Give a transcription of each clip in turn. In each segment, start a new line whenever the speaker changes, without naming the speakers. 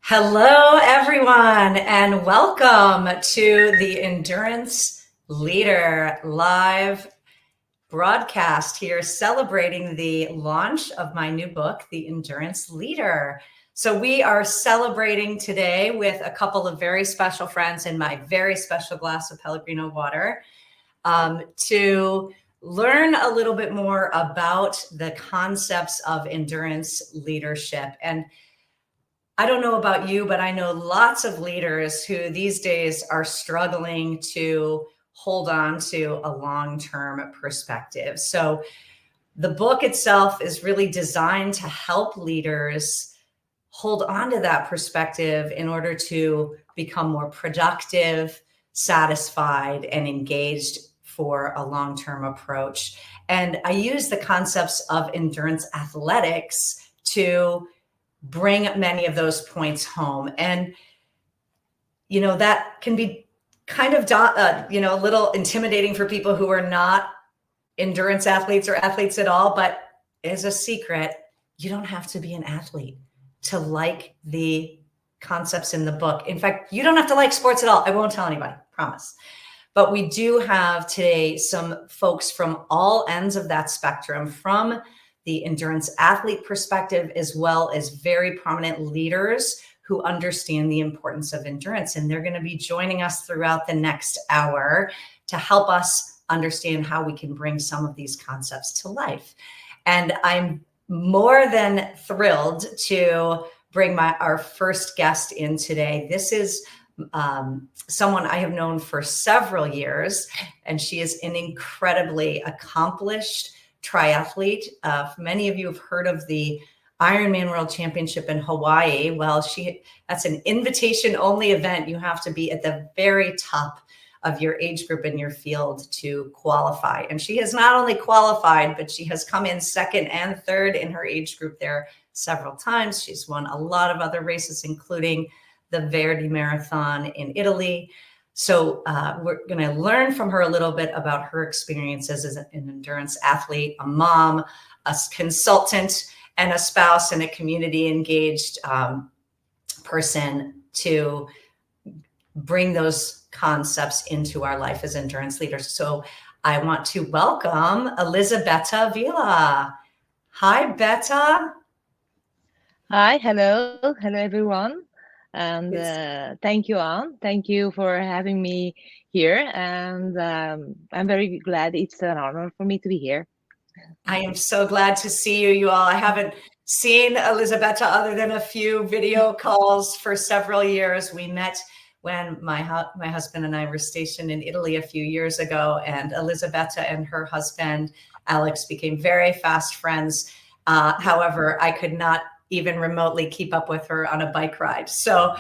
Hello, everyone, and welcome to the Endurance Leader live broadcast here, celebrating the launch of my new book, The Endurance Leader. So we are celebrating today with a couple of very special friends and my very special glass of Pellegrino water to learn a little bit more about the concepts of endurance leadership. And I don't know about you, but I know lots of leaders who these days are struggling to hold on to a long-term perspective. So the book itself is really designed to help leaders hold on to that perspective in order to become more productive, satisfied, and engaged for a long-term approach. And I use the concepts of endurance athletics to bring many of those points home. And, that can be kind of, a little intimidating for people who are not endurance athletes or athletes at all. But as a secret, you don't have to be an athlete to like the concepts in the book. In fact, you don't have to like sports at all. I won't tell anybody, promise. But we do have today some folks from all ends of that spectrum, from the endurance athlete perspective, as well as very prominent leaders who understand the importance of endurance. And they're going to be joining us throughout the next hour to help us understand how we can bring some of these concepts to life. And I'm more than thrilled to bring our first guest in today. This is someone I have known for several years, and she is an incredibly accomplished triathlete. Many of you have heard of the Ironman World Championship in Hawaii. Well, that's an invitation-only event. You have to be at the very top of your age group in your field to qualify. And she has not only qualified, but she has come in second and third in her age group there several times. She's won a lot of other races, including the Verdi Marathon in Italy. So we're going to learn from her a little bit about her experiences as an endurance athlete, a mom, a consultant, and a spouse, and a community engaged person to bring those concepts into our life as endurance leaders. So I want to welcome Elisabetta Vila. Hi, Betta.
Hi, hello everyone. And thank you, Anne. Thank you for having me here. And I'm very glad. It's an honor for me to be here.
I am so glad to see you, you all. I haven't seen Elisabetta other than a few video calls for several years. We met when my husband and I were stationed in Italy a few years ago, and Elisabetta and her husband, Alex, became very fast friends. However, I could not even remotely keep up with her on a bike ride. So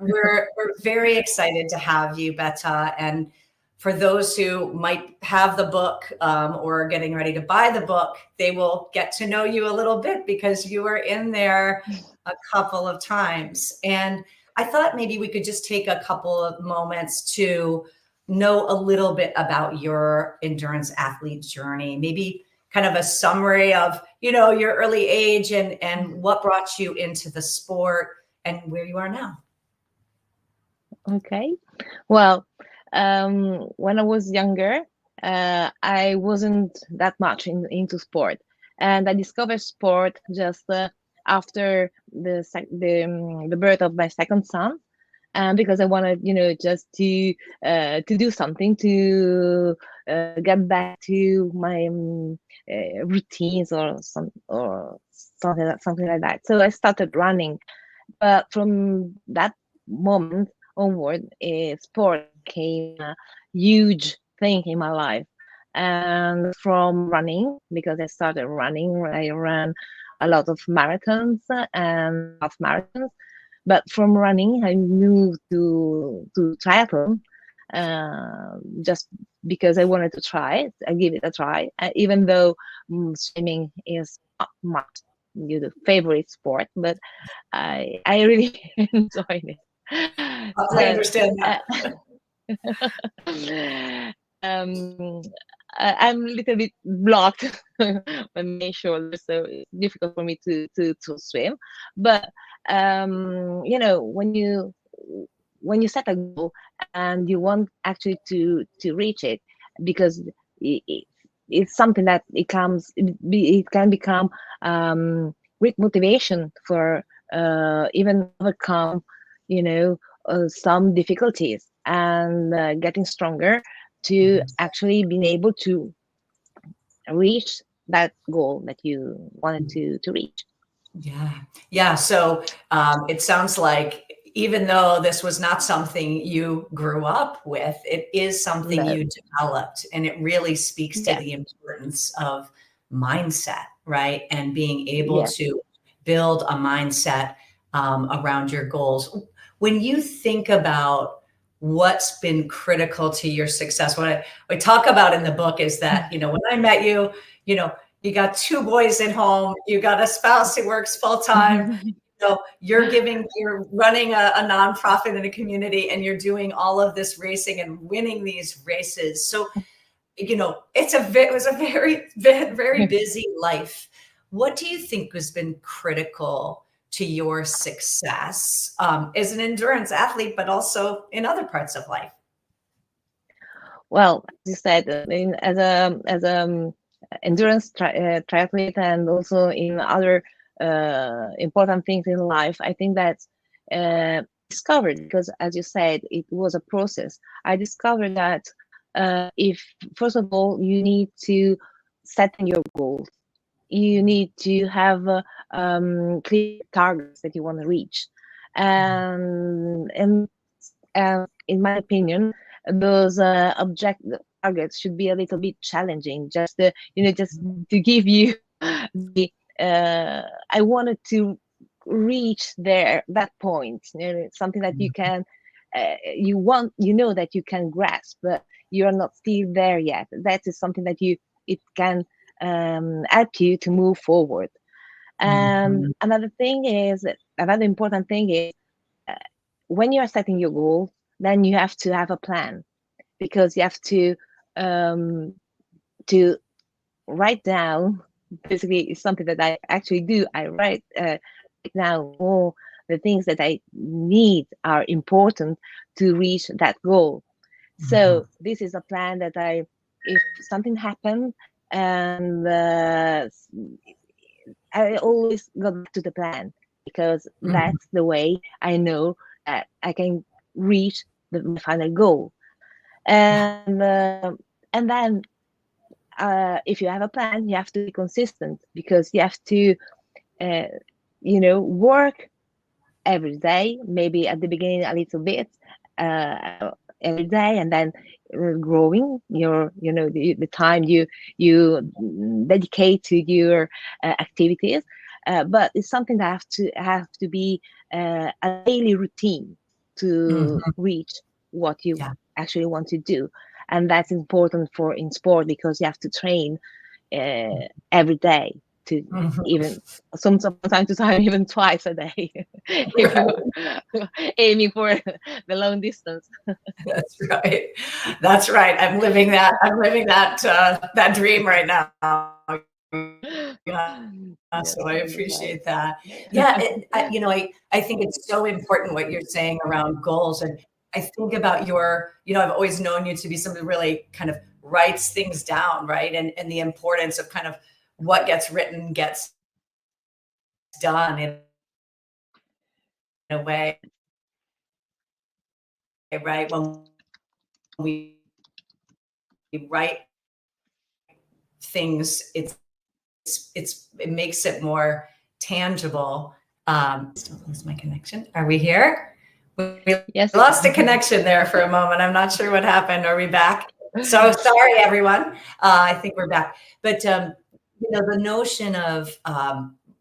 we're very excited to have you, Betta. And for those who might have the book or are getting ready to buy the book, they will get to know you a little bit because you were in there a couple of times. And I thought maybe we could just take a couple of moments to know a little bit about your endurance athlete journey, maybe kind of a summary of, your early age and what brought you into the sport and where you are now.
Okay. Well, when I was younger, I wasn't that much into sport, and I discovered sport just after the birth of my second son, because I wanted, just to do something to get back to my routines or something like that. So I started running, but from that moment onward, sport became a huge thing in my life. And from running, because I started running, I ran a lot of marathons and half marathons. But from running, I moved to triathlon, just because I wanted to try it. I give it a try, even though swimming is not my favorite sport, but I really enjoyed it.
I
So,
understand that.
um, I'm a little bit blocked on my shoulders, so it's difficult for me to swim. But you know, when you set a goal and you want actually to reach it, because it, it's something that it can become great motivation for even overcome, you know, some difficulties, and getting stronger to actually being able to reach that goal that you wanted to reach.
Yeah. Yeah. So it sounds like even though this was not something you grew up with, it is something
No,
you developed. And it really speaks to
yes,
the importance of mindset, right? And being able
yes.
to build a mindset around your goals. When you think about what's been critical to your success, what I talk about in the book is that, you know, when I met you, you know, you got two boys at home, you got a spouse who works full time, you know, you're running a nonprofit in a community, and you're doing all of this racing and winning these races. So, you know, it was a very busy life. What do you think has been critical to your success as an endurance athlete, but also in other parts of life?
Well, as you said, as a endurance triathlete, and also in other important things in life, I think that discovered, because as you said, it was a process. I discovered that if first of all you need to set your goals, you need to have clear targets that you want to reach, and in my opinion, those object targets should be a little bit challenging, just you know, just to give you the I wanted to reach there, that point, you know, something that you can you want, you know, that you can grasp, but you're not still there yet. That is something that you, it can help you to move forward. And
Mhm.
another important thing is, uh, when you are setting your goal, then you have to have a plan, because you have um, to write down. Basically, it's something that I actually do. I write down all the things that I need are important to reach that goal.
Mhm.
So this is a plan that if something happened, and I always go back to the plan, because
Mhm.
that's the way I know that I can reach my final goal.
Yeah.
And then if you have a plan, you have to be consistent, because you have to uh, you know, work every day, maybe at the beginning a little bit every day, and then growing your, you know, the time you dedicate to your activities. But it's something that have to be a daily routine to
Mhm.
reach what you
Yeah.
actually want to do. And that's important for in sport, because you have to train every day, to
Mhm.
even from time to time, even twice a day, if you're aiming for the long distance.
That's right. That's right. I'm living that. I'm living that that dream right now. Yeah.
Yes,
So I
wonderful.
appreciate that. Yeah, you know, I think it's so important what you're saying around goals, and I think about your, you know, I've always known you to be somebody who really kind of writes things down, right? And the importance of kind of what gets written gets done in a way, right? When we write things, it makes it more tangible. Still lose my connection. Are we here? We
Yes.
lost a connection there for a moment. I'm not sure what happened. Are we back? So sorry, everyone. I think we're back. But you know, the notion of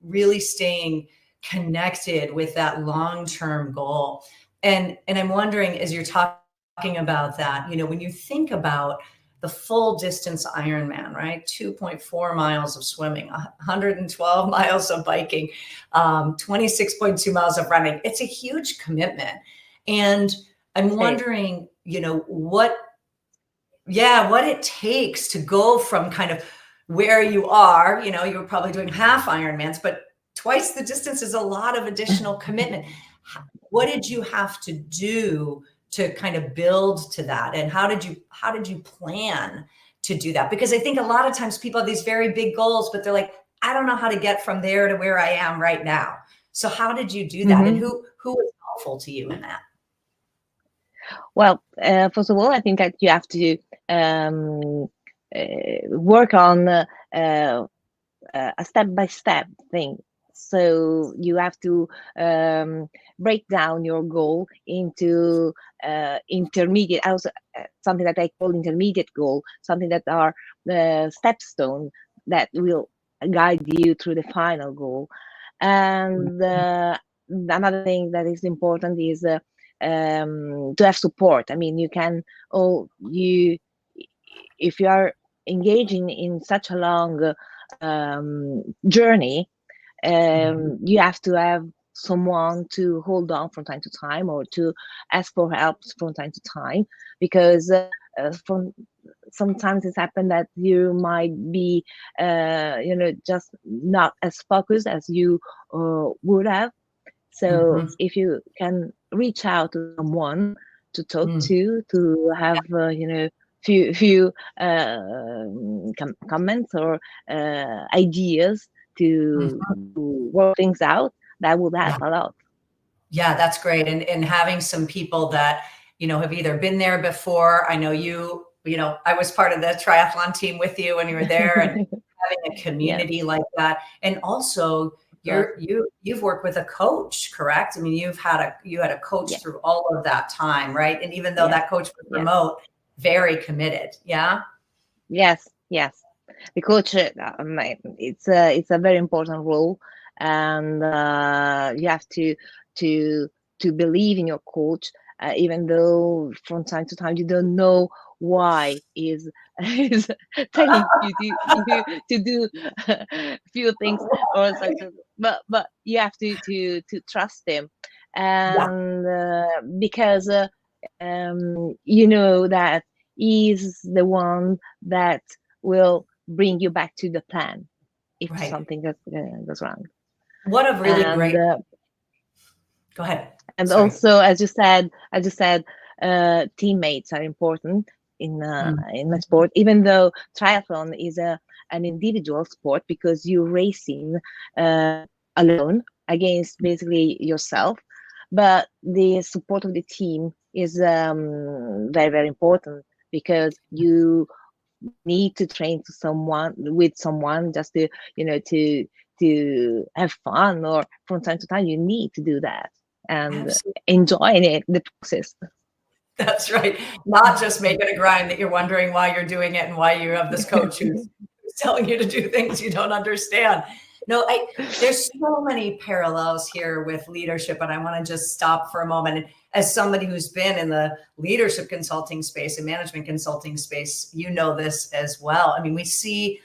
really staying connected with that long-term goal, and I'm wondering, as you're talking about that, you know, when you think about the full distance Ironman, right? 2.4 miles of swimming, 112 miles of biking, 26.2 miles of running. It's a huge commitment. And I'm
Hey.
wondering, you know, yeah, what it takes to go from kind of where you are, you know, you were probably doing half Ironmans, but twice the distance is a lot of additional commitment. What did you have to do to kind of build to that? And how did you plan to do that? Because I think a lot of times people have these very big goals, but they're like, I don't know how to get from there to where I am right now. So how did you do that? And
Hmm.
who was helpful to you in that?
Well, first of all, I think that you have to um, work on a step-by-step thing. So you have to break down your goal into intermediate, also something that I call intermediate goal, something that are the stepstone that will guide you through the final goal. And another thing that is important is to have support. I mean, you can, oh, you, if you are engaging in such a long journey, you have to have someone to hold on from time to time, or to ask for help from time to time, because from sometimes it's happened that you might be just not as focused as you would have. So
Mm-hmm.
if you can reach out to someone to talk
Mm.
to have few comments or ideas
Mhm.
to work things out, that would
Yeah.
help a lot.
Yeah, that's great. And having some people that, you know, have either been there before. I know you know, I was part of the triathlon team with you when you were there, and having a
Yes,
community like that. And also
of course.
you've worked with a coach, correct? I mean, you had a coach
Yeah,
through all of that time, right? And even though
yes,
that coach was
yes,
remote, very committed. Yeah.
yes, yes. The coach, it's a very important role, and you have to to believe in your coach, even though from time to time you don't know why is telling you to do a few things or such. But you have to trust him,
Yeah.
and because you know that he's the one that will bring you back to the plan if
Right.
something goes wrong.
What a really
And
great, go ahead.
and
Sorry.
also, as you said, teammates are important in my sport. Even though triathlon is a an individual sport, because you're racing alone against basically yourself, but the support of the team is very, very important, because you need to train to someone with someone just to to have fun, or from time to time you need to do that and
Absolutely.
enjoy it, the process.
That's right. Not just make it a grind that you're wondering why you're doing it and why you have this coach who's telling you to do things you don't understand. No, there's so many parallels here with leadership, and I want to just stop for a moment. And as somebody who's been in the leadership consulting space and management consulting space, you know this as well. I mean, we see,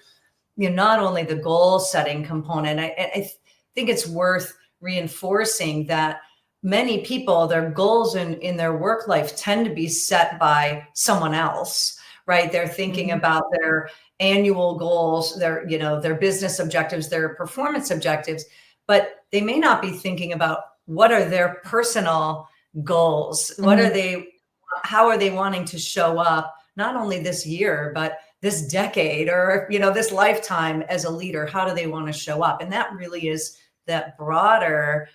you know, not only the goal setting component, I think it's worth reinforcing that many people, their goals in their work life tend to be set by someone else, right? They're thinking
Mhm.
about their annual goals, their, you know, their business objectives, their performance objectives, but they may not be thinking about what are their personal goals? What are
Mhm.
they, how are they wanting to show up, not only this year, but this decade, or, you know, this lifetime as a leader? How do they want to show up? And that really is that broader,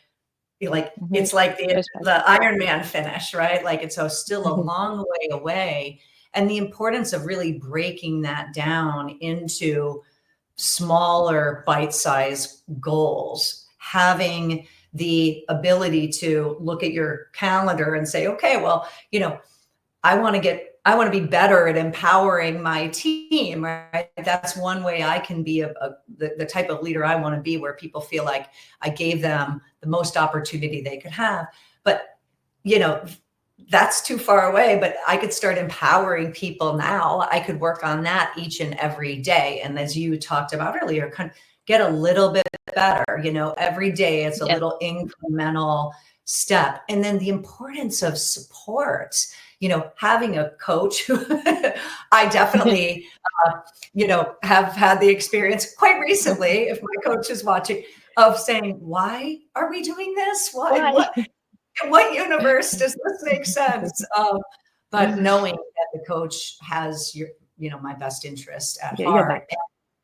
like,
Mhm.
it's like
Respect.
the Ironman finish, right? Like, it's so still a long way away. And the importance of really breaking that down into smaller bite-sized goals, having the ability to look at your calendar and say, okay, well, you know, I want to be better at empowering my team, right? That's one way I can be the type of leader I want to be, where people feel like I gave them the most opportunity they could have. But, you know, that's too far away, but I could start empowering people now. I could work on that each and every day. And as you talked about earlier, get a little bit better. Every day it's a
Yes.
little incremental step. And then the importance of support, having a coach who I definitely, have had the experience quite recently, if my coach is watching, of saying, why are we doing this? Why?
Why?
In what universe does this make sense? But knowing that the coach has my best interest at
You're back.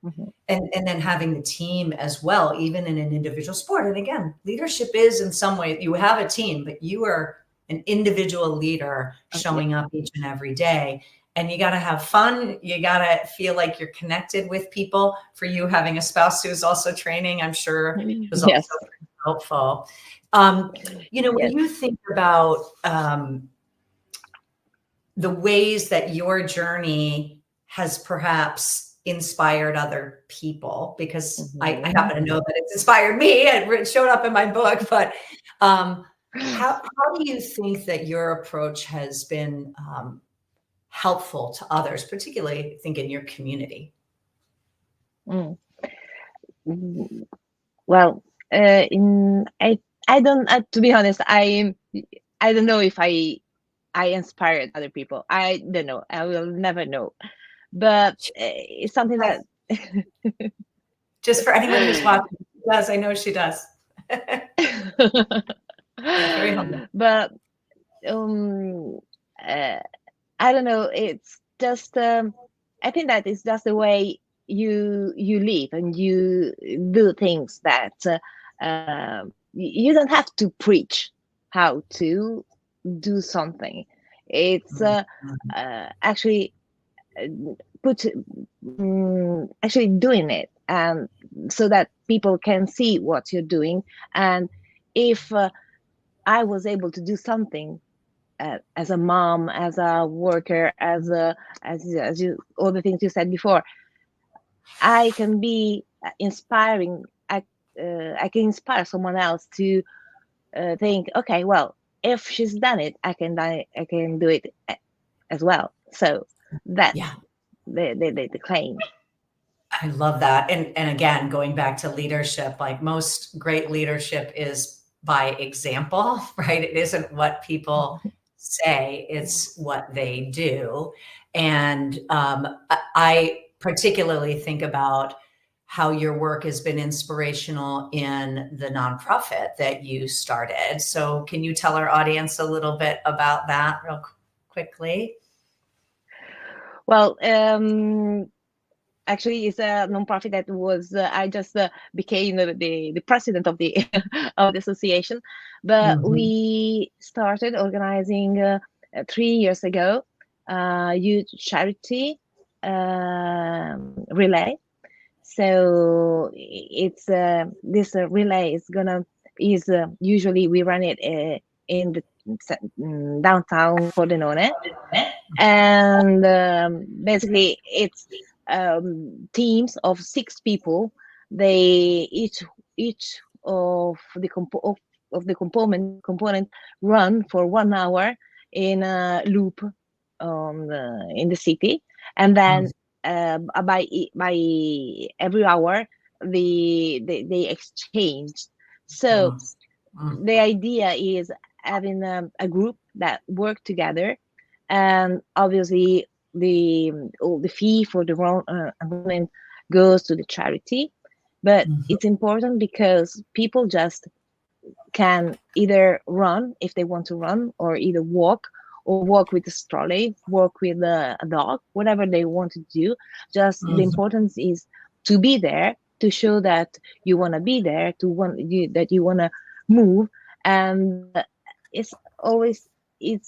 heart, and then having the team as well, even in an individual sport. And again, leadership is in some way, you have a team, but you are an individual leader showing up each and every day. And you got to have fun. You got to feel like you're connected with people. For you, having a spouse who's also training, I'm sure was also helpful. When you think about the ways that your journey has perhaps inspired other people, because I happen to know that it's inspired me and it showed up in my book, but how do you think that your approach has been helpful to others, particularly I think in your community?
Well, I don't, to be honest, I don't know if I inspired other people. I don't know. I will never know. But it's something that
just for anyone who's watching, she does. I know she does. Very humble.
But I don't know. It's just I think that it's just the way you live and you do things that you don't have to preach how to do something. It's actually actually doing it, and so that people can see what you're doing. And if I was able to do something as a mom, as a worker, as you, all the things you said before, I can be inspiring. I can inspire someone else to think, okay, well, if she's done it, I can do it as well. So that's the claim.
I love that. And again, going back to leadership, like most great leadership is by example, right? It isn't what people say, it's what they do. And I particularly think about how your work has been inspirational in the nonprofit that you started. So can you tell our audience a little bit about that real quickly?
Well, actually, it's a nonprofit that was I just became the president of the of the association, but we started organizing 3 years ago youth charity relay. So it's this relay is usually we run it in the downtown Pordenone, and basically it's teams of 6 people. They each of the component run for 1 hour in a loop in the city, and then by every hour they exchange. So the idea is having a group that work together, and obviously all the fee for the enrollment goes to the charity. But it's important because people just can either run if they want to run, or either walk, or walk with a stroller, walk with a dog, whatever they want to do. Just the importance is to be there, to show that you want to be there, that you want to move. And it's always it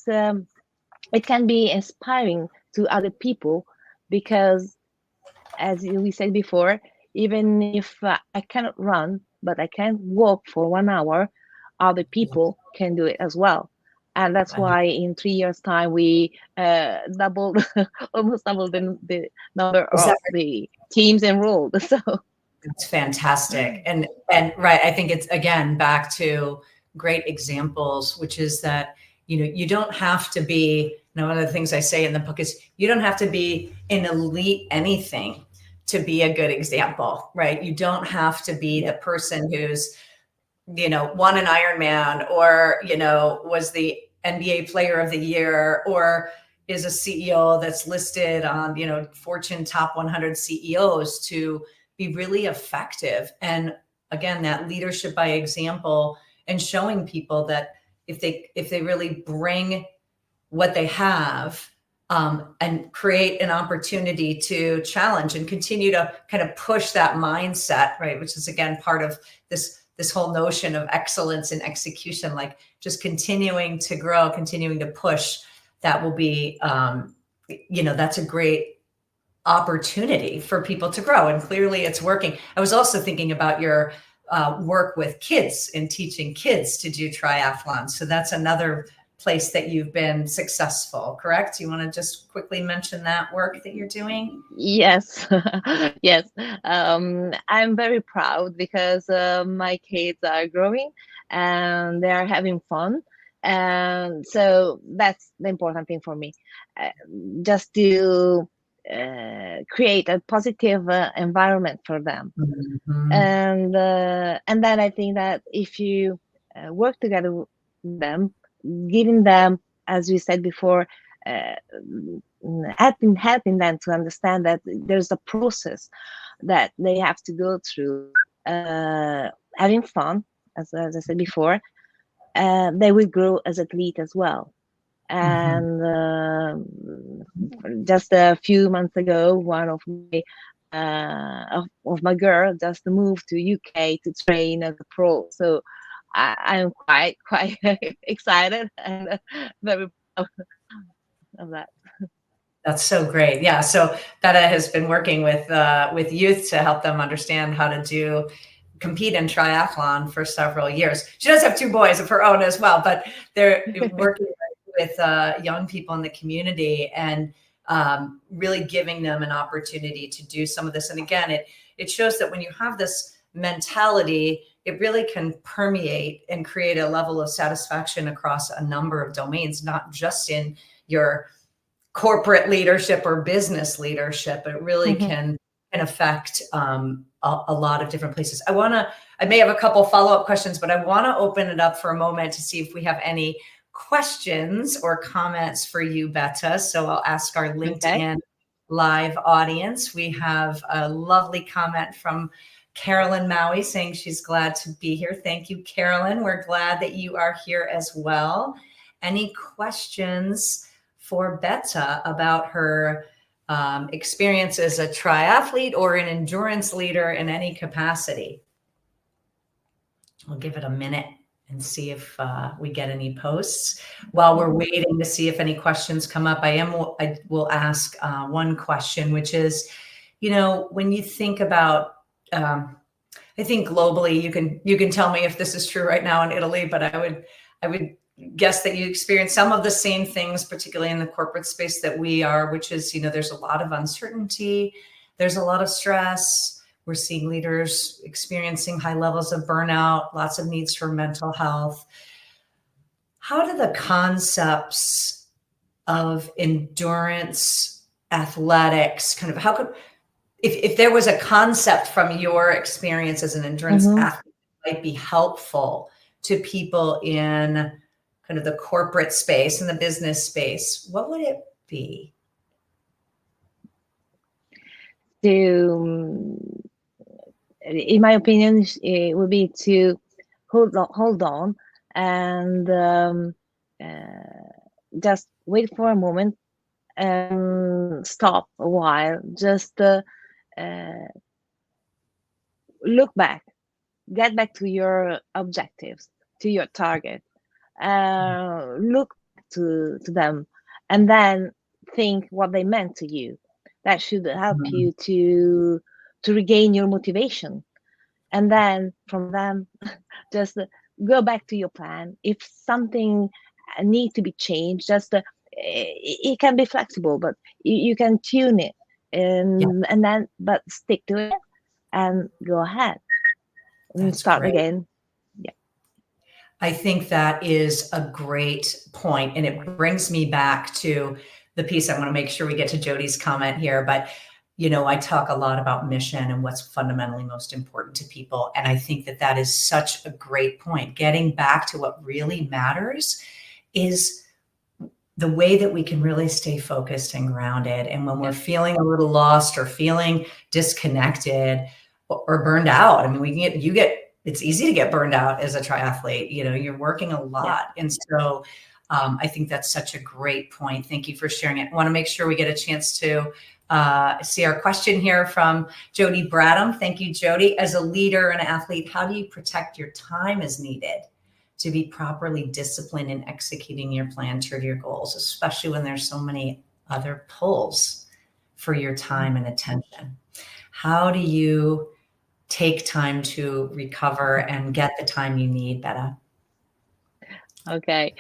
can be inspiring to other people, because as we said before, even if I cannot run, but I can walk for 1 hour, other people can do it as well. And that's why in 3 years time we almost doubled the number of the teams enrolled. So
it's fantastic. And right, I think it's again back to great examples, which is that you don't have to be, one of the things I say in the book is you don't have to be an elite anything to be a good example, right? You don't have to be the person who's, won an Ironman, or, was the NBA player of the year, or is a CEO that's listed on, Fortune top 100 CEOs, to be really effective. And again, that leadership by example, and showing people that if they really bring what they have, and create an opportunity to challenge and continue to kind of push that mindset, right? Which is again part of this whole notion of excellence in execution, like just continuing to grow, continuing to push. That will be, that's a great opportunity for people to grow, and clearly it's working. I was also thinking about your work with kids and teaching kids to do triathlons. So that's another place that you've been successful, correct? You want to just quickly mention that work that you're doing?
Yes, yes. I'm very proud because my kids are growing and they are having fun. And so that's the important thing for me, uh, just to create a positive environment for them.
Mhm.
And then I think that if you work together with them, giving them, as we said before, uh, helping them to understand that there's a process that they have to go through, having fun, as I said before, they will grow as athletes as well.
Mhm.
And just a few months ago, one of my girl just moved to UK to train as a pro. So I'm quite excited and very proud of that.
That's so great. Yeah. So Betta has been working with youth to help them understand how to compete in triathlon for several years. She does have two boys of her own as well, but they're working with young people in the community, and really giving them an opportunity to do some of this. And again, it shows that when you have this mentality, it really can permeate and create a level of satisfaction across a number of domains, not just in your corporate leadership or business leadership. It really
Mhm.
can affect a lot of different places. I may have a couple follow-up questions, but I want to open it up for a moment to see if we have any questions or comments for you, Betta. So I'll ask our
Okay.
LinkedIn live audience. We have a lovely comment from Carolyn Maui saying she's glad to be here. Thank you, Carolyn. We're glad that you are here as well. Any questions for Betta about her experience as a triathlete or an endurance leader in any capacity? We'll give it a minute and see if we get any posts. While we're waiting to see if any questions come up, I will ask one question, which is, when you think about, I think globally, you can tell me if this is true right now in Italy, but I would guess that you experience some of the same things, particularly in the corporate space that we are, which is, there's a lot of uncertainty, there's a lot of stress. We're seeing leaders experiencing high levels of burnout, lots of needs for mental health. How do the concepts of endurance athletics how could, if there was a concept from your experience as an endurance
Mhm.
athlete that might be helpful to people in kind of the corporate space and the business space, what would it be?
To, in my opinion, it would be to hold on, and just wait for a moment and stop a while. Just uh, look back, get back to your objectives, to your target. Look to them, and then think what they meant to you. That should help
Mhm.
you to regain your motivation, and then from them, just go back to your plan. If something need to be changed, just it can be flexible, but you can tune it,
Yeah,
and then but stick to it and go ahead and
that's
start
great.
again. Yeah.
I think that is a great point, and it brings me back to the piece. I want to make sure we get to Jody's comment here, but I talk a lot about mission and what's fundamentally most important to people. And I think that that is such a great point. Getting back to what really matters is the way that we can really stay focused and grounded. And when we're feeling a little lost or feeling disconnected or burned out, I mean, it's easy to get burned out as a triathlete. You're working a lot. And so I think that's such a great point. Thank you for sharing it. I want to make sure we get a chance to see our question here from Jody Bradham. Thank you, Jody. As a leader and athlete, how do you protect your time as needed to be properly disciplined in executing your plan toward your goals, especially when there's so many other pulls for your time and attention? How do you take time to recover and get the time you need, Betta?
Okay.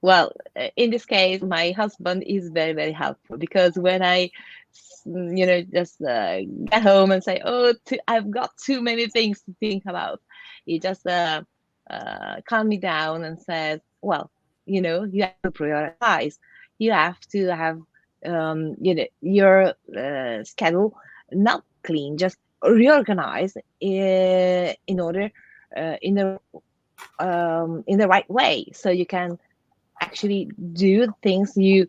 Well, in this case, my husband is very, very helpful, because when I, just get home and say, "Oh, I've got too many things to think about," he just calm me down and says, "Well, you have to prioritize. You have to have, your schedule not clean, just reorganize in order in the right way, so you can actually do things you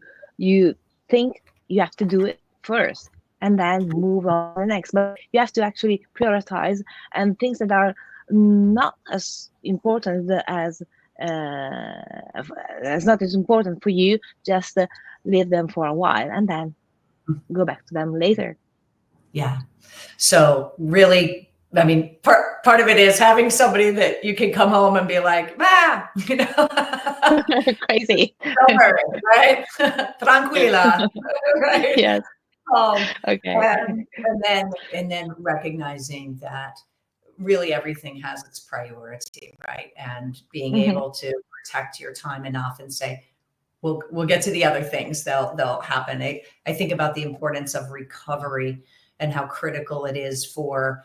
think you have to do it first, and then move on to the next. But you have to actually prioritize, and things that are not as important as not as important for you, just leave them for a while and then go back to them later.
Yeah. So really, I mean, part of it is having somebody that you can come home and be like,
Crazy.
Don't worry, right? Tranquila, right?
Yes. Okay.
And then recognizing that really everything has its priority, right? And being able to protect your time enough and say, we'll get to the other things. They'll happen. I think about the importance of recovery and how critical it is for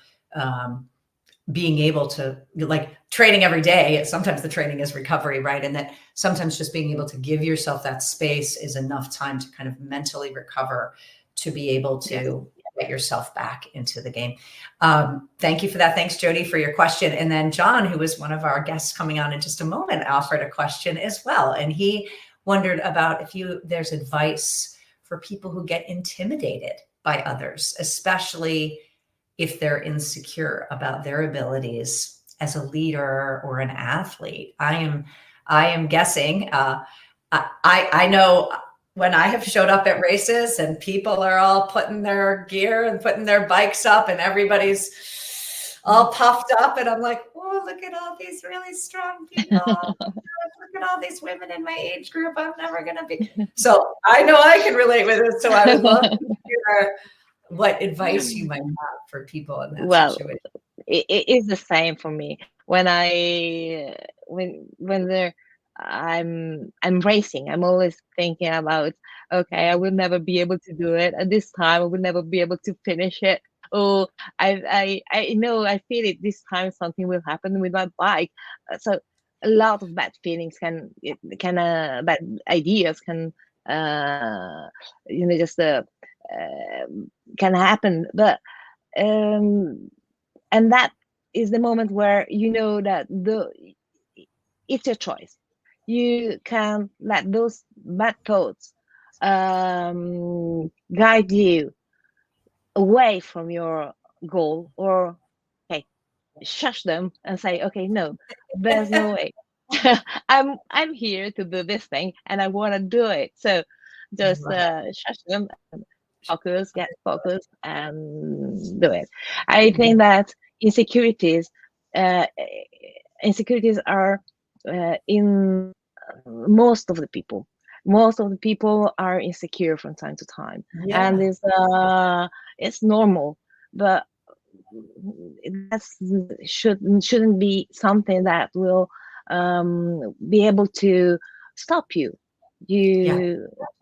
being able to, like, training every day. Sometimes the training is recovery, right? And that sometimes just being able to give yourself that space is enough time to kind of mentally recover, to be able to get yourself back into the game. Thank you for that. Thanks, Jody, for your question. And then John, who was one of our guests coming on in just a moment, offered a question as well. And he wondered about if there's advice for people who get intimidated by others, especially if they're insecure about their abilities as a leader or an athlete. I am guessing, I know when I have showed up at races and people are all putting their gear and putting their bikes up and everybody's all puffed up, and I'm like, oh, look at all these really strong people. Look at all these women in my age group. I'm never going to be. So I know I can relate with it. So I would love to hear what advice you might have for people in that situation.
It is the same for me. When I'm racing, I'm always thinking about, okay, I will never be able to do it at this time. I will never be able to finish it. Oh, I know, I feel it this time. Something will happen with my bike. So a lot of bad feelings bad ideas can just can happen. But and that is the moment where that it's your choice. You can let those bad thoughts guide you away from your goal, or shush them and say, okay, no, there's no way. I'm here to do this thing and I want to do it. So just shush them and get focused and do it. I think that insecurities are in most of the people. Most of the people are insecure from time to time, and it's normal. But that shouldn't be something that will be able to stop you.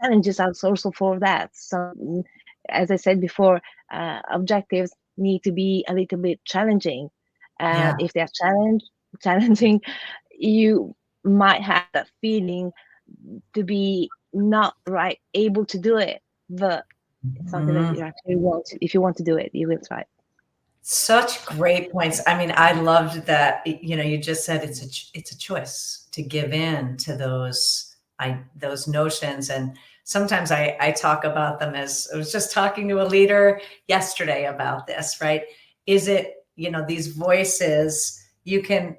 Challenges are also for that. So, as I said before, objectives need to be a little bit challenging, and if they're challenging, you might have that feeling to be not able to do it. But It's something that you actually want to, if you want to do it, you will try.
Such great points. I mean, I loved that, you just said it's a choice to give in to those notions. And sometimes I talk about them as, I was just talking to a leader yesterday about this, right? Is it, these voices, you can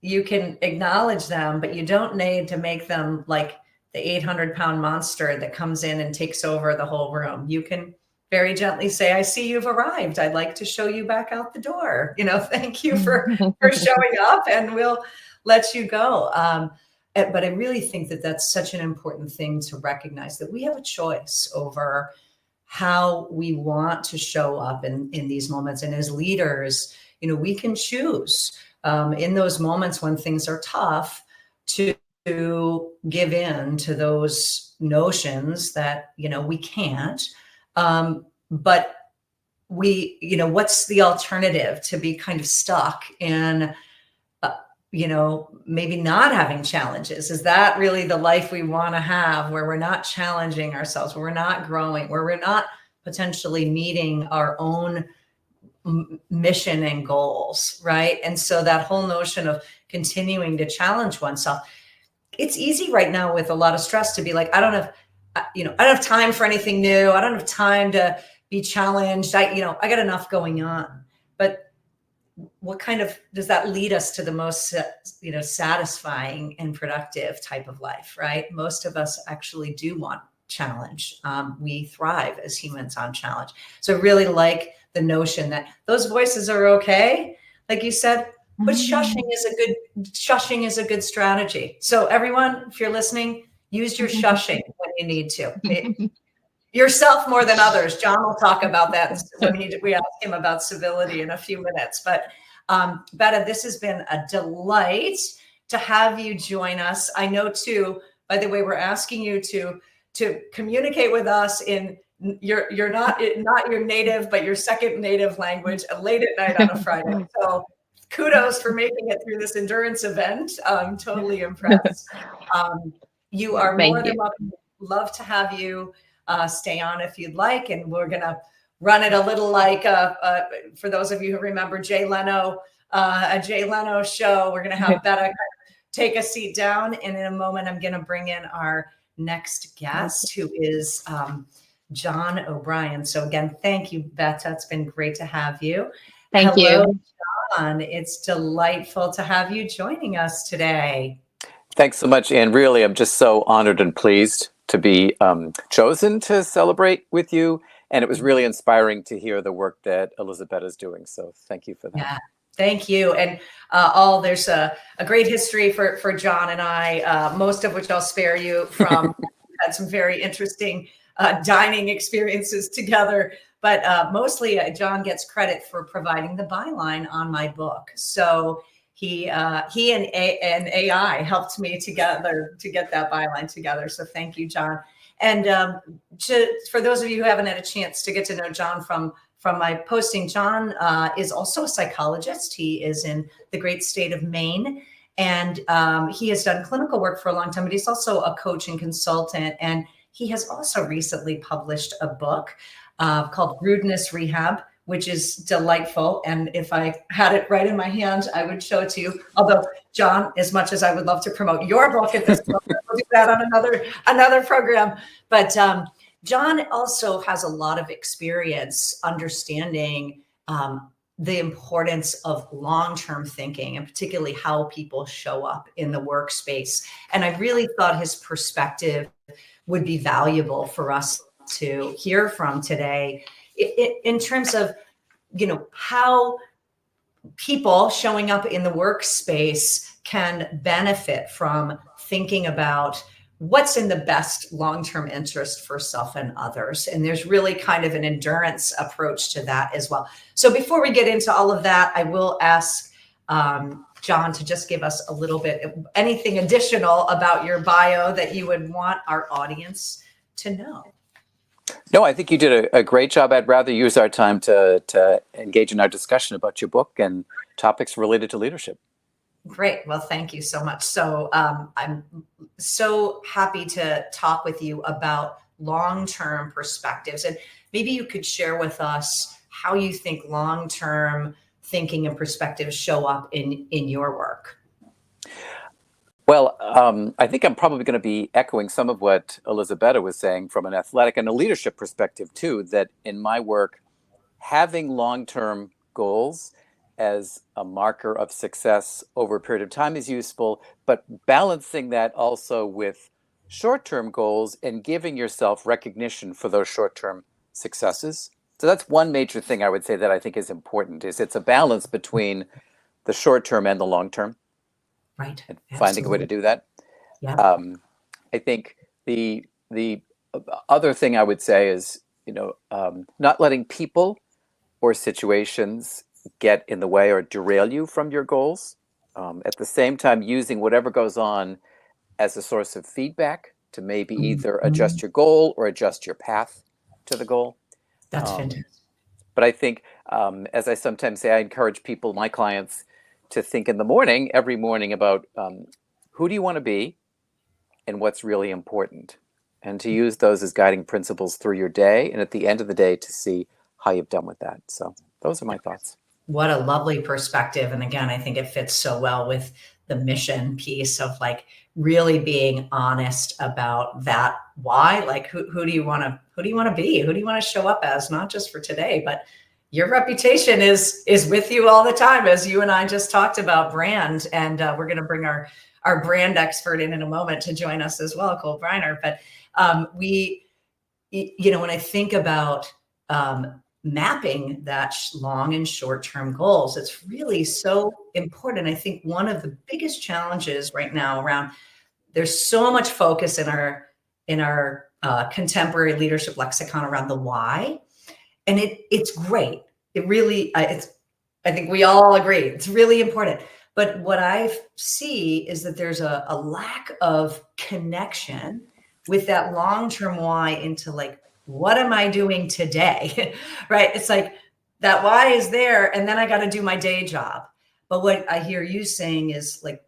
acknowledge them, but you don't need to make them like the 800-pound monster that comes in and takes over the whole room. You can very gently say, I see you've arrived. I'd like to show you back out the door. Thank you for showing up, and we'll let you go. But I really think that that's such an important thing to recognize, that we have a choice over how we want to show up in these moments. And as leaders, we can choose in those moments when things are tough to give in to those notions that, we can't. But we, what's the alternative to be kind of stuck in, maybe not having challenges? Is that really the life we want to have, where we're not challenging ourselves, where we're not growing, where we're not potentially meeting our own mission and goals, right? And so that whole notion of continuing to challenge oneself, it's easy right now with a lot of stress to be like, I don't have time for anything new. I don't have time to be challenged. I got enough going on. But what kind of does that lead us to the most, satisfying and productive type of life, right? Most of us actually do want challenge. We thrive as humans on challenge. So I really like the notion that those voices are okay, like you said, but shushing is a good strategy. So everyone, if you're listening, use your shushing when you need to. Yourself more than others. John will talk about that when we ask him about civility in a few minutes. But Betta, this has been a delight to have you join us. I know too, by the way, we're asking you to communicate with us in you're not your native, but your second native language late at night on a Friday. So kudos for making it through this endurance event. I'm totally impressed. You are more than welcome. Love to have you stay on if you'd like. And we're going to run it a little like, for those of you who remember Jay Leno, a Jay Leno show, we're going to have Betta take a seat down. And in a moment, I'm going to bring in our next guest, who is John O'Brien. So again, thank you, Betta. It's been great to have you.
Thank you.
John. It's delightful to have you joining us today.
Thanks so much, Anne. Really, I'm just so honored and pleased to be chosen to celebrate with you. And it was really inspiring to hear the work that Elizabeth is doing. So thank you for that.
Yeah, thank you. And there's a great history for John and I, most of which I'll spare you from. Had some very interesting dining experiences together. But mostly John gets credit for providing the byline on my book. So he and AI helped me together to get that byline together. So thank you, John. And for those of you who haven't had a chance to get to know John from my posting, John is also a psychologist. He is in the great state of Maine, and he has done clinical work for a long time, but he's also a coach and consultant. And he has also recently published a book called Rudeness Rehab, which is delightful. And if I had it right in my hand, I would show it to you. Although, John, as much as I would love to promote your book at this point, we'll do that on another program. But John also has a lot of experience understanding the importance of long-term thinking, and particularly how people show up in the workspace. And I really thought his perspective would be valuable for us to hear from today, in terms of, how people showing up in the workspace can benefit from thinking about what's in the best long-term interest for self and others. And there's really kind of an endurance approach to that as well. So before we get into all of that, I will ask John to just give us a little bit, anything additional about your bio that you would want our audience to know.
No, I think you did a great job. I'd rather use our time to engage in our discussion about your book and topics related to leadership.
Great. Well, thank you so much. So I'm so happy to talk with you about long-term perspectives. And maybe you could share with us how you think long-term thinking and perspectives show up in your work.
Well, I think I'm probably going to be echoing some of what Elisabetta was saying from an athletic and a leadership perspective too, that in my work, having long-term goals as a marker of success over a period of time is useful, but balancing that also with short-term goals and giving yourself recognition for those short-term successes. So that's one major thing I would say that I think is important, is it's a balance between the short-term and the long-term.
Right.
And finding a way to do that.
Yeah.
I think the other thing I would say is, not letting people or situations get in the way or derail you from your goals. At the same time, using whatever goes on as a source of feedback to maybe either adjust your goal or adjust your path to the goal.
That's fantastic.
But I think, as I sometimes say, I encourage people, my clients, to think in the morning, every morning, about who do you want to be and what's really important, and to use those as guiding principles through your day, and at the end of the day to see how you've done with that. So those are my thoughts.
What a lovely perspective. And again, I think it fits so well with the mission piece of like really being honest about that why. Like who do you want to be? Who do you want to show up as, not just for today, but your reputation is with you all the time, as you and I just talked about brand. And we're going to bring our brand expert in a moment to join us as well, Colt Bryner. But when I think about mapping that long and short-term goals, it's really so important. I think one of the biggest challenges right now around, there's so much focus in our contemporary leadership lexicon around the why. And it's great. It really, I think we all agree, it's really important. But what I see is that there's a lack of connection with that long-term why into like, what am I doing today? Right? It's like that why is there, and then I got to do my day job. But what I hear you saying is like,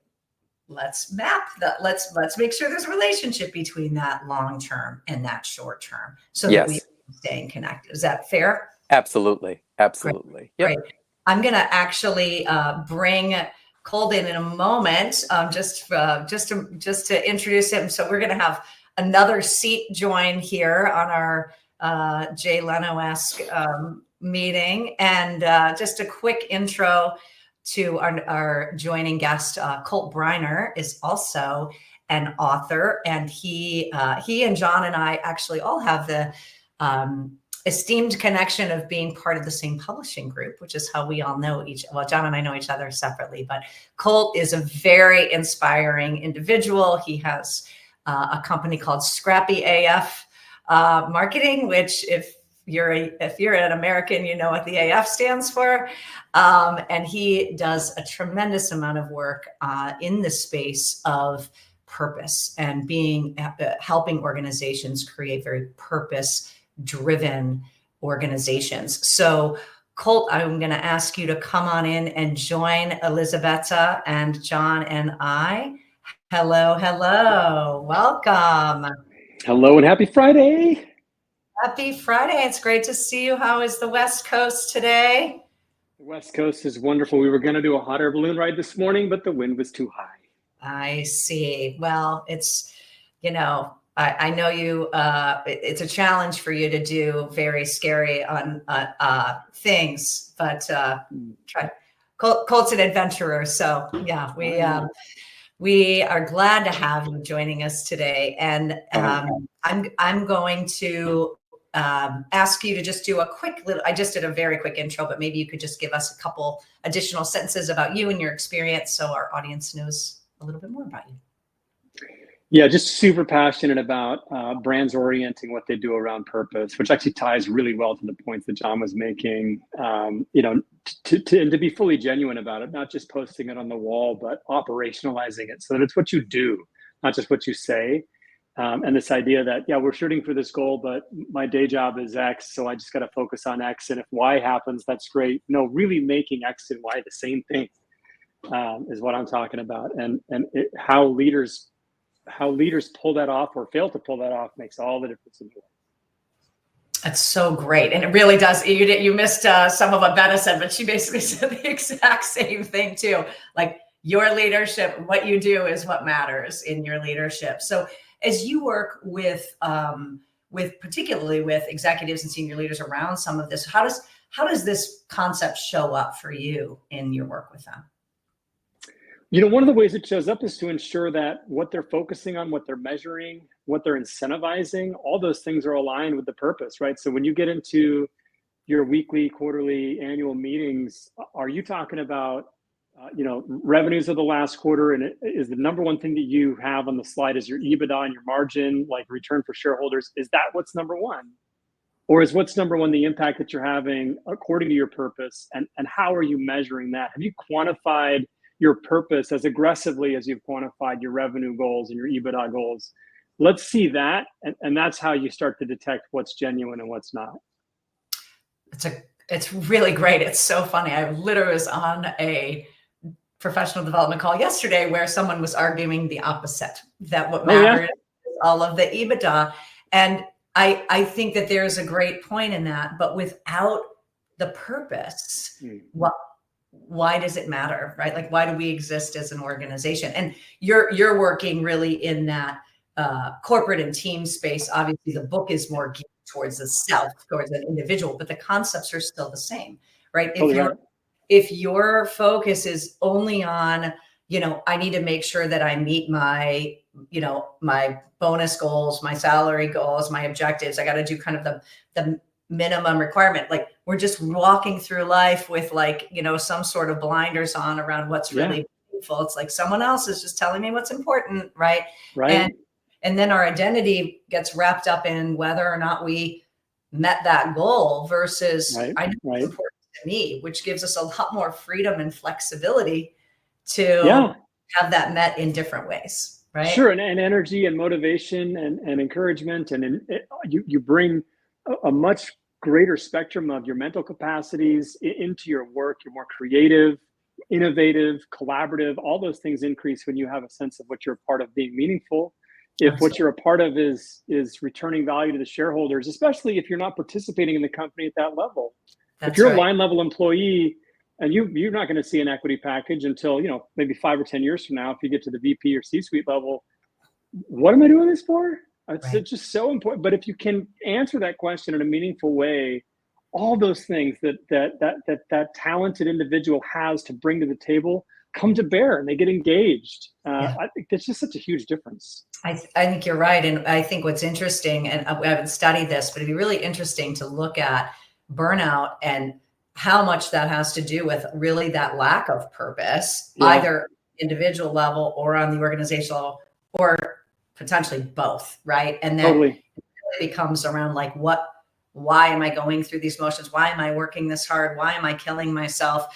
let's map that. Let's make sure there's a relationship between that long-term and that short-term, so that we staying connected. Is that fair?
Absolutely.
Great.
Yep.
Great. I'm going to actually bring Colt in a moment, just to introduce him. So we're going to have another seat join here on our Jay Leno-esque meeting. And just a quick intro to our joining guest. Colt Bryner is also an author, and he and John and I actually all have the esteemed connection of being part of the same publishing group, which is how we all know John and I know each other separately, but Colt is a very inspiring individual. He has a company called Scrappy AF Marketing, which if you're an American, you know what the AF stands for. And he does a tremendous amount of work in the space of purpose and helping organizations create very purpose-driven organizations. So Colt, I'm going to ask you to come on in and join Elisabetta and John and I. Hello. Welcome.
Hello and happy Friday.
Happy Friday. It's great to see you. How is the West Coast today?
The West Coast is wonderful. We were going to do a hot air balloon ride this morning, but the wind was too high.
I see. Well, it's, I know you, it's a challenge for you to do very scary on things, but Colt's an adventurer. So yeah, we are glad to have you joining us today. And I'm going to ask you to just do a quick I just did a very quick intro, but maybe you could just give us a couple additional sentences about you and your experience so our audience knows a little bit more about you.
Yeah, just super passionate about brands orienting what they do around purpose, which actually ties really well to the points that John was making. To be fully genuine about it, not just posting it on the wall, but operationalizing it so that it's what you do, not just what you say. And this idea that, we're shooting for this goal, but my day job is X, so I just got to focus on X. And if Y happens, that's great. No, really making X and Y the same thing is what I'm talking about. And how leaders how leaders pull that off or fail to pull that off makes all the difference in the world.
That's so great. And it really does. You missed some of what Betta said, but she basically said the exact same thing too. Like, your leadership, what you do is what matters in your leadership. So as you work with particularly with executives and senior leaders around some of this, how does this concept show up for you in your work with them?
One of the ways it shows up is to ensure that what they're focusing on, what they're measuring, what they're incentivizing, all those things are aligned with the purpose, right? So when you get into your weekly, quarterly, annual meetings, are you talking about, revenues of the last quarter? And is the number one thing that you have on the slide is your EBITDA and your margin, like return for shareholders? Is that what's number one? Or is what's number one the impact that you're having according to your purpose? And how are you measuring that? Have you quantified your purpose as aggressively as you've quantified your revenue goals and your EBITDA goals? Let's see that. And that's how you start to detect what's genuine and what's not.
It's really great. It's so funny. I literally was on a professional development call yesterday where someone was arguing the opposite, that what matters is all of the EBITDA. And I think that there's a great point in that, but without the purpose, why does it matter, right? Like, why do we exist as an organization? And you're working really in that corporate and team space. Obviously, the book is more geared towards the self, towards an individual, but the concepts are still the same, right? If your focus is only on, I need to make sure that I meet my, my bonus goals, my salary goals, my objectives, I got to do kind of the minimum requirement. Like, we're just walking through life with some sort of blinders on around what's really meaningful. It's like someone else is just telling me what's important, right?
Right.
And then our identity gets wrapped up in whether or not we met that goal versus I know it's important to me, which gives us a lot more freedom and flexibility to have that met in different ways, right?
Sure, and energy and motivation and encouragement, and you bring a much greater spectrum of your mental capacities into your work. You're more creative, innovative, collaborative. All those things increase when you have a sense of what you're a part of being meaningful. If what you're a part of is returning value to the shareholders, especially if you're not participating in the company at that level. If you're a line level employee and you're not going to see an equity package until, maybe 5 or 10 years from now, if you get to the VP or C-suite level, what am I doing this for? It's just so important. But if you can answer that question in a meaningful way, all those things that talented individual has to bring to the table come to bear, and they get engaged. I think that's just such a huge difference.
I think you're right. And I think what's interesting, and I haven't studied this, but it'd be really interesting to look at burnout and how much that has to do with really that lack of purpose, either individual level or on the organizational, or potentially both, right? And then it really becomes around like, why am I going through these motions? Why am I working this hard? Why am I killing myself?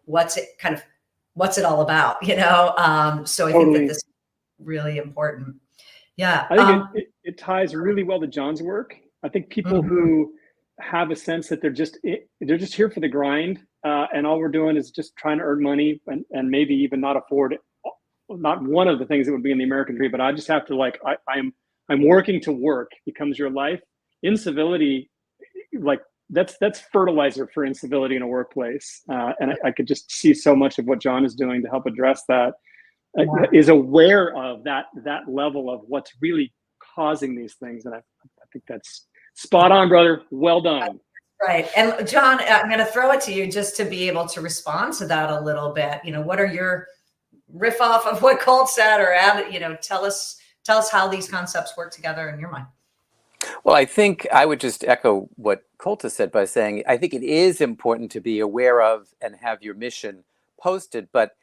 What's it all about? So I think that this is really important. Yeah.
I think it ties really well to John's work. I think people who have a sense that they're just here for the grind, and all we're doing is just trying to earn money and maybe even not afford it. Not one of the things that would be in the American dream, but I just have to I'm working to work becomes your life. Incivility, that's fertilizer for incivility in a workplace. And I could just see so much of what John is doing to help address that. Is aware of that level of what's really causing these things. And I think that's spot on, brother. Well done.
Right. And John, I'm going to throw it to you just to be able to respond to that a little bit. What are your riff off of what Colt said, or add, tell us how these concepts work together in your mind.
Well, I think I would just echo what Colt has said by saying, I think it is important to be aware of and have your mission posted, but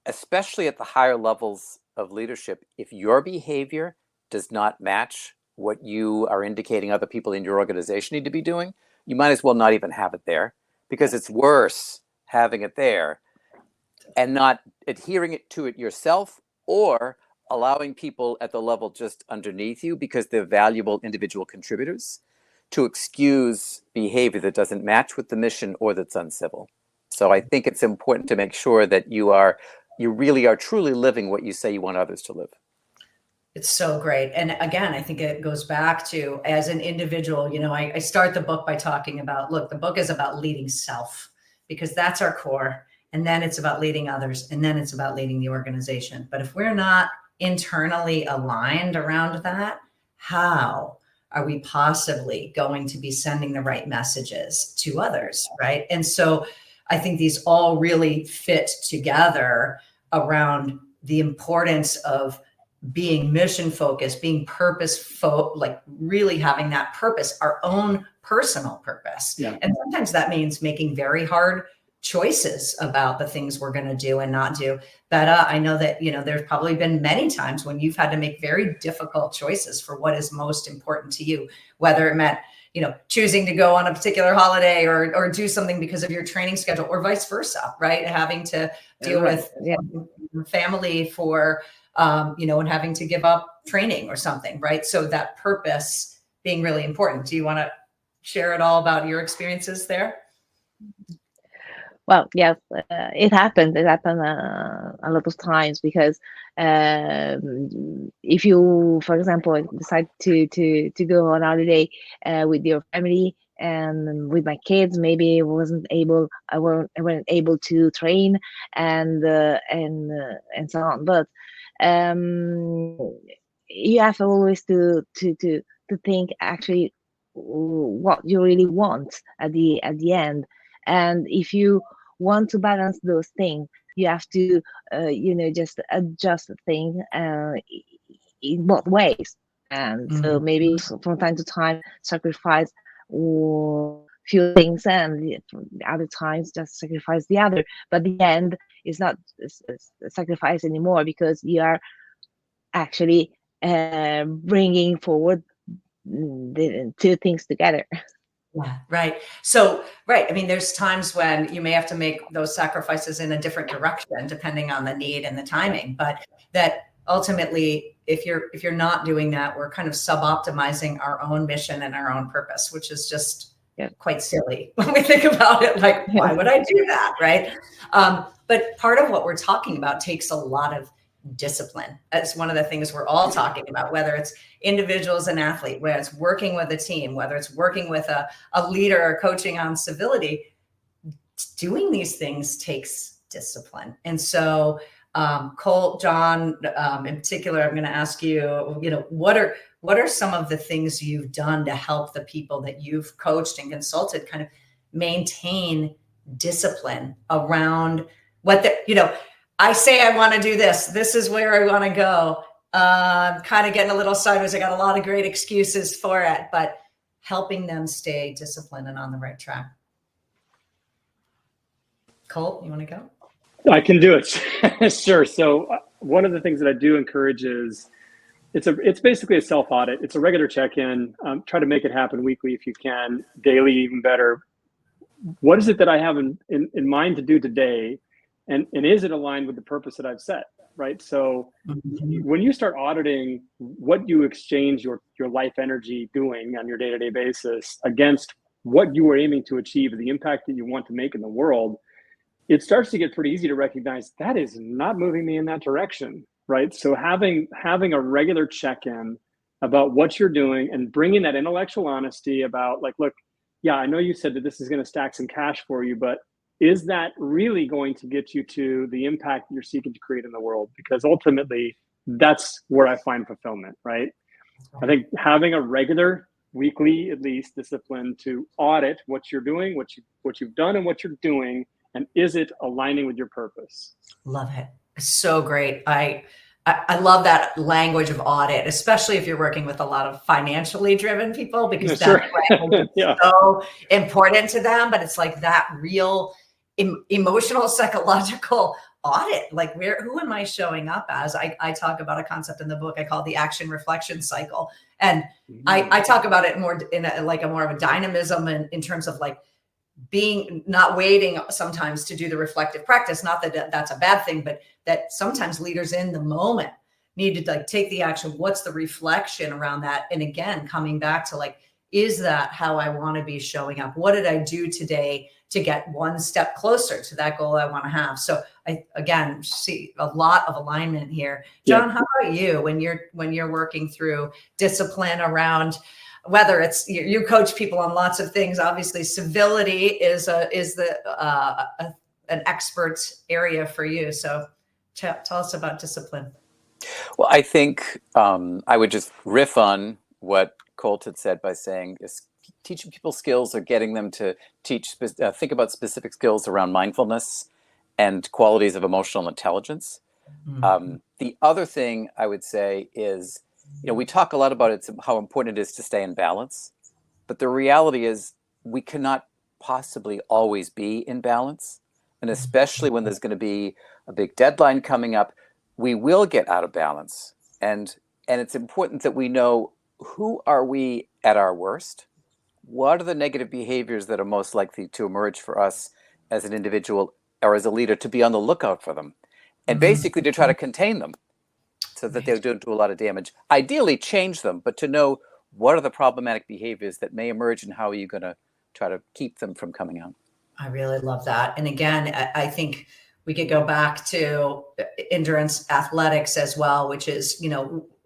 especially at the higher levels of leadership, if your behavior does not match what you are indicating other people in your organization need to be doing, you might as well not even have it there, because it's worse having it there and not adhering to it yourself, or allowing people at the level just underneath you, because they're valuable individual contributors, to excuse behavior that doesn't match with the mission or that's uncivil. So I think it's important to make sure that you really are truly living what you say you want others to live.
It's so great. And again, I think it goes back to, as an individual, I start the book by talking about, look, the book is about leading self, because that's our core. And then it's about leading others. And then it's about leading the organization. But if we're not internally aligned around that, how are we possibly going to be sending the right messages to others, right? And so I think these all really fit together around the importance of being mission focused, being like really having that purpose, our own personal purpose.
Yeah.
And sometimes that means making very hard choices about the things we're going to do and not do. But I know that, there's probably been many times when you've had to make very difficult choices for what is most important to you, whether it meant, choosing to go on a particular holiday or do something because of your training schedule, or vice versa, right? Having to deal with family for, and having to give up training or something, right? So that purpose being really important. Do you want to share at all about your experiences there?
Well, yes, it happened. It happened a lot of times, because if you, for example, decide to go on holiday with your family and with my kids, maybe I wasn't able to train and so on. But you have always to think actually what you really want at the end. And if you want to balance those things, you have to, just adjust the thing in both ways. And so maybe from time to time sacrifice or few things, and the other times just sacrifice the other. But the end is not a sacrifice anymore, because you are actually bringing forward the two things together.
Yeah, right. So, right. I mean, there's times when you may have to make those sacrifices in a different direction, depending on the need and the timing. But that ultimately, if you're not doing that, we're kind of sub-optimizing our own mission and our own purpose, which is just quite silly when we think about it. Like, why would I do that, right? But part of what we're talking about takes a lot of discipline. That's one of the things we're all talking about, whether it's individuals and athlete, whether it's working with a team, whether it's working with a leader or coaching on civility. Doing these things takes discipline. And so Colt, John, in particular, I'm going to ask you, what are some of the things you've done to help the people that you've coached and consulted kind of maintain discipline around what I say I want to do this. This is where I want to go. Kind of getting a little sideways. I got a lot of great excuses for it, but helping them stay disciplined and on the right track. Colt, you want to go?
I can do it. Sure. So one of the things that I do encourage is it's basically a self audit. It's a regular check-in. Try to make it happen weekly if you can, daily even better. What is it that I have in mind to do today? And is it aligned with the purpose that I've set, right? So when you start auditing what you exchange your life energy doing on your day-to-day basis against what you are aiming to achieve, the impact that you want to make in the world, it starts to get pretty easy to recognize that is not moving me in that direction, right? So having a regular check-in about what you're doing and bringing that intellectual honesty about, like, look, yeah, I know you said that this is going to stack some cash for you, but is that really going to get you to the impact you're seeking to create in the world? Because ultimately, that's where I find fulfillment, right? I think having a regular, weekly, at least, discipline to audit what you're doing, what you've done and what you're doing, and is it aligning with your purpose?
Love it. So great. I love that language of audit, especially if you're working with a lot of financially driven people, because that language is so important to them. But it's like that real emotional, psychological audit. Like, who am I showing up as? I talk about a concept in the book I call the action reflection cycle. And I talk about it more in a more of a dynamism in terms of like being not waiting sometimes to do the reflective practice. Not that that's a bad thing, but that sometimes leaders in the moment need to like take the action. What's the reflection around that? And again, coming back to like, is that how I want to be showing up? What did I do today to get one step closer to that goal I want to have? So I again see a lot of alignment here. John, how about you when you're working through discipline around whether it's you coach people on lots of things. Obviously, civility is an expert area for you. So tell us about discipline.
Well, I think I would just riff on what Colt had said by saying is teaching people skills or getting them to think about specific skills around mindfulness and qualities of emotional intelligence. The other thing I would say is, we talk a lot about how important it is to stay in balance, but the reality is we cannot possibly always be in balance. And especially when there's going to be a big deadline coming up, we will get out of balance. And it's important that we know, who are we at our worst? What are the negative behaviors that are most likely to emerge for us as an individual or as a leader, to be on the lookout for them, and basically to try to contain them so that they don't do a lot of damage. Ideally change them, but to know what are the problematic behaviors that may emerge and how are you going to try to keep them from coming out.
I really love that. And again, I think we could go back to endurance athletics as well, which is,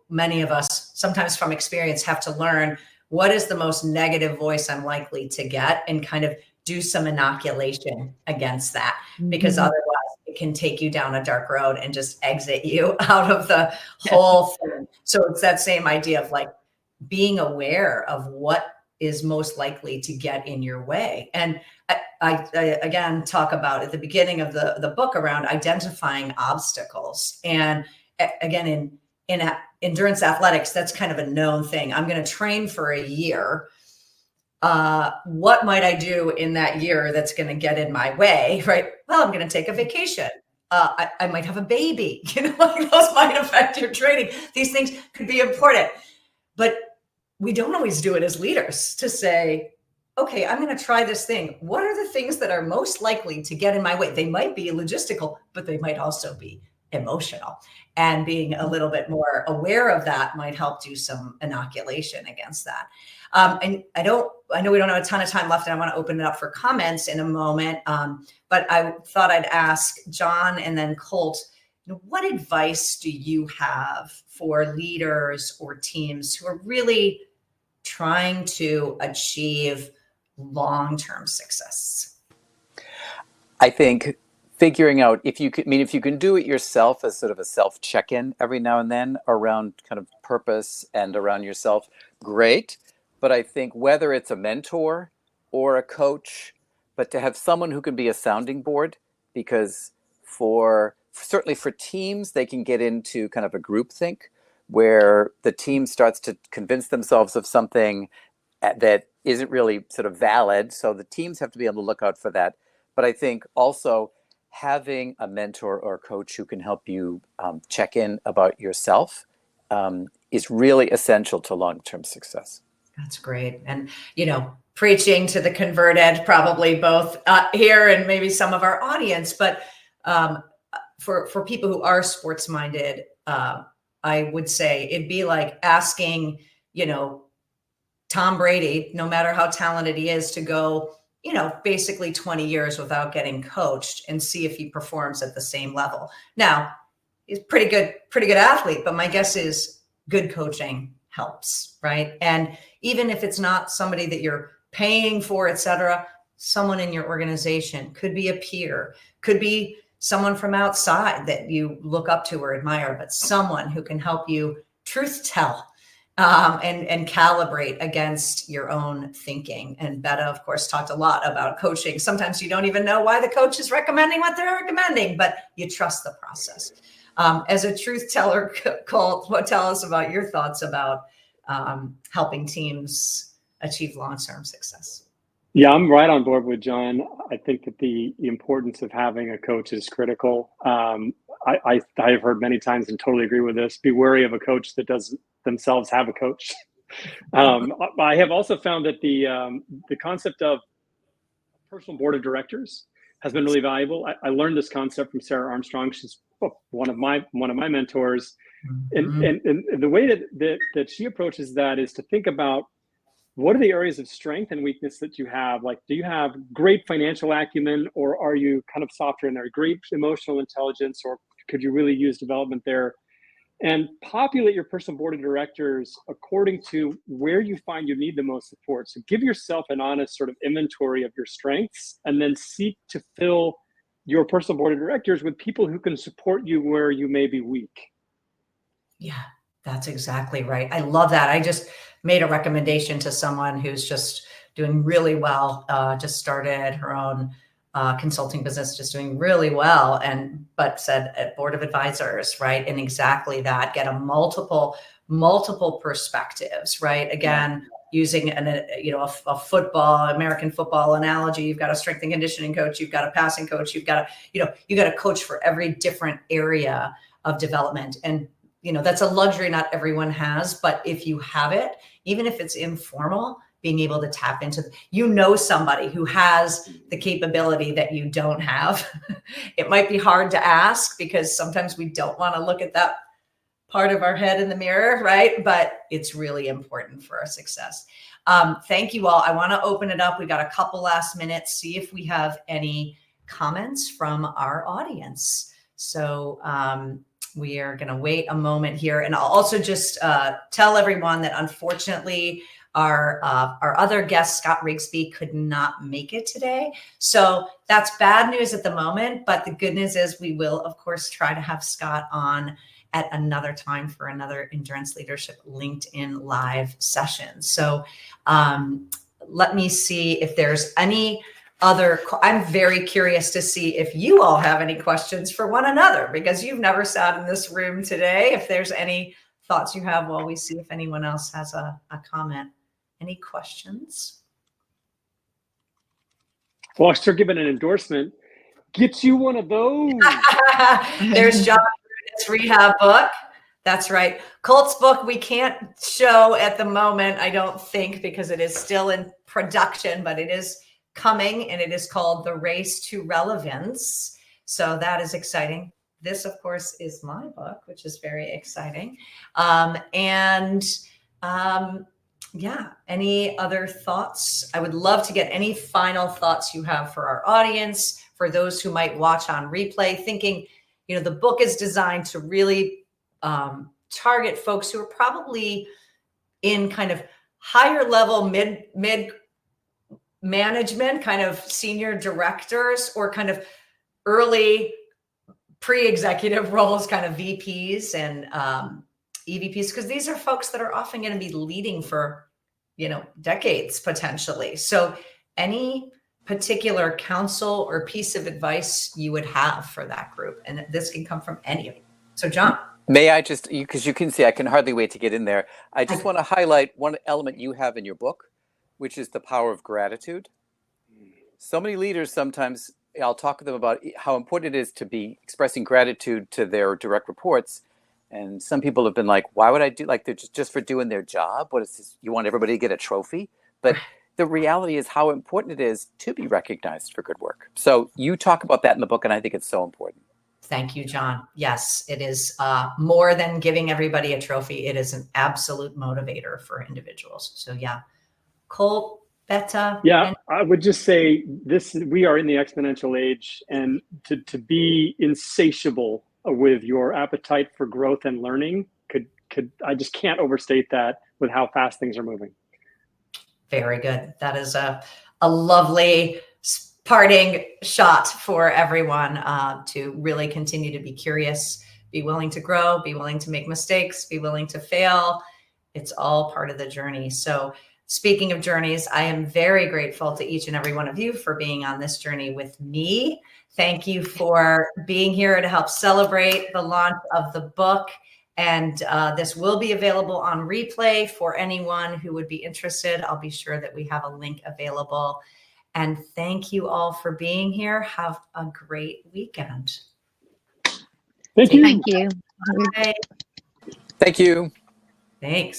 many of us sometimes from experience have to learn what is the most negative voice I'm likely to get and kind of do some inoculation against that, because otherwise it can take you down a dark road and just exit you out of the whole thing. So it's that same idea of like being aware of what is most likely to get in your way. And I again talk about at the beginning of the book around identifying obstacles. And again, in endurance athletics, that's kind of a known thing. I'm going to train for a year. What might I do in that year that's going to get in my way, right? Well, I'm going to take a vacation. I might have a baby, those might affect your training. These things could be important, but we don't always do it as leaders to say, okay, I'm going to try this thing. What are the things that are most likely to get in my way? They might be logistical, but they might also be emotional. And being a little bit more aware of that might help do some inoculation against that. And I know we don't have a ton of time left, and I want to open it up for comments in a moment. But I thought I'd ask John and then Colt, what advice do you have for leaders or teams who are really trying to achieve long-term success?
I think figuring out if you can do it yourself as sort of a self check-in every now and then around kind of purpose and around yourself, great. But I think whether it's a mentor or a coach, but to have someone who can be a sounding board, because certainly for teams, they can get into kind of a groupthink where the team starts to convince themselves of something that isn't really sort of valid. So the teams have to be on the lookout for that. But I think also having a mentor or a coach who can help you check in about yourself is really essential to long-term success.
That's great. And, preaching to the converted, probably both here and maybe some of our audience, but for people who are sports minded, I would say it'd be like asking, Tom Brady, no matter how talented he is, to go, basically 20 years without getting coached and see if he performs at the same level. Now, he's pretty good athlete, but my guess is good coaching helps, right? And even if it's not somebody that you're paying for, et cetera, someone in your organization, could be a peer, could be someone from outside that you look up to or admire, but someone who can help you truth tell and calibrate against your own thinking. And Betta, of course, talked a lot about coaching. Sometimes you don't even know why the coach is recommending what they're recommending, but you trust the process. As a truth teller, Colt, tell us about your thoughts about helping teams achieve long-term success.
Yeah, I'm right on board with John. I think that the importance of having a coach is critical. I've heard many times and totally agree with this. Be wary of a coach that doesn't themselves have a coach. I have also found that the concept of personal board of directors has been really valuable. I learned this concept from Sarah Armstrong. She's one of my mentors, and the way that she approaches that is to think about what are the areas of strength and weakness that you have? Like, do you have great financial acumen, or are you kind of softer in there? Great emotional intelligence, or could you really use development there? And populate your personal board of directors according to where you find you need the most support. So give yourself an honest sort of inventory of your strengths, and then seek to fill your personal board of directors with people who can support you where you may be weak.
Yeah, that's exactly right. I love that. I just made a recommendation to someone who's just doing really well, just started her own consulting business, just doing really well, but said at board of advisors, right? And exactly that, get a multiple perspectives, right? Again, using a football, American football analogy, you've got a strength and conditioning coach, you've got a passing coach, you've got a coach for every different area of development. And that's a luxury not everyone has, but if you have it, even if it's informal, being able to tap into, somebody who has the capability that you don't have. It might be hard to ask because sometimes we don't want to look at that part of our head in the mirror, right? But it's really important for our success. Thank you all. I want to open it up. We got a couple last minutes, see if we have any comments from our audience. So we are going to wait a moment here. And I'll also just tell everyone that unfortunately, our other guest, Scott Rigsby, could not make it today. So that's bad news at the moment. But the good news is we will, of course, try to have Scott on at another time for another Endurance Leadership LinkedIn live session. So let me see if there's any other. I'm very curious to see if you all have any questions for one another, because you've never sat in this room today. If there's any thoughts you have while we see if anyone else has a comment. Any questions?
Well, I start giving an endorsement. Get you one of those.
There's John Grudet's rehab book. That's right. Colt's book we can't show at the moment, I don't think, because it is still in production, but it is coming, and it is called The Race to Relevance. So that is exciting. This, of course, is my book, which is very exciting. Yeah, any other thoughts? I would love to get any final thoughts you have for our audience, for those who might watch on replay, thinking, the book is designed to really target folks who are probably in kind of higher level, mid management, kind of senior directors, or kind of early pre-executive roles, kind of VPs and EVPs, because these are folks that are often going to be leading for, decades potentially. So any particular counsel or piece of advice you would have for that group? And this can come from any of you. So John.
May I just, because you can see, I can hardly wait to get in there. I just want to highlight one element you have in your book, which is the power of gratitude. So many leaders, sometimes I'll talk to them about how important it is to be expressing gratitude to their direct reports. And some people have been like, why would I do, like, they're just for doing their job? What is this? You want everybody to get a trophy? But the reality is how important it is to be recognized for good work. So you talk about that in the book, and I think it's so important.
Thank you, John. Yes, it is more than giving everybody a trophy. It is an absolute motivator for individuals. So yeah. Colt, Beta.
Yeah, I would just say we are in the exponential age, and to be insatiable with your appetite for growth and learning I just can't overstate that with how fast things are moving.
Very good. That is a lovely parting shot for everyone to really continue to be curious, be willing to grow, be willing to make mistakes, be willing to fail. It's all part of the journey. So speaking of journeys, I am very grateful to each and every one of you for being on this journey with me. Thank you for being here to help celebrate the launch of the book. And this will be available on replay for anyone who would be interested. I'll be sure that we have a link available. And thank you all for being here. Have a great weekend.
Thank you.
Thank you.
Bye.
Thank you.
Thanks.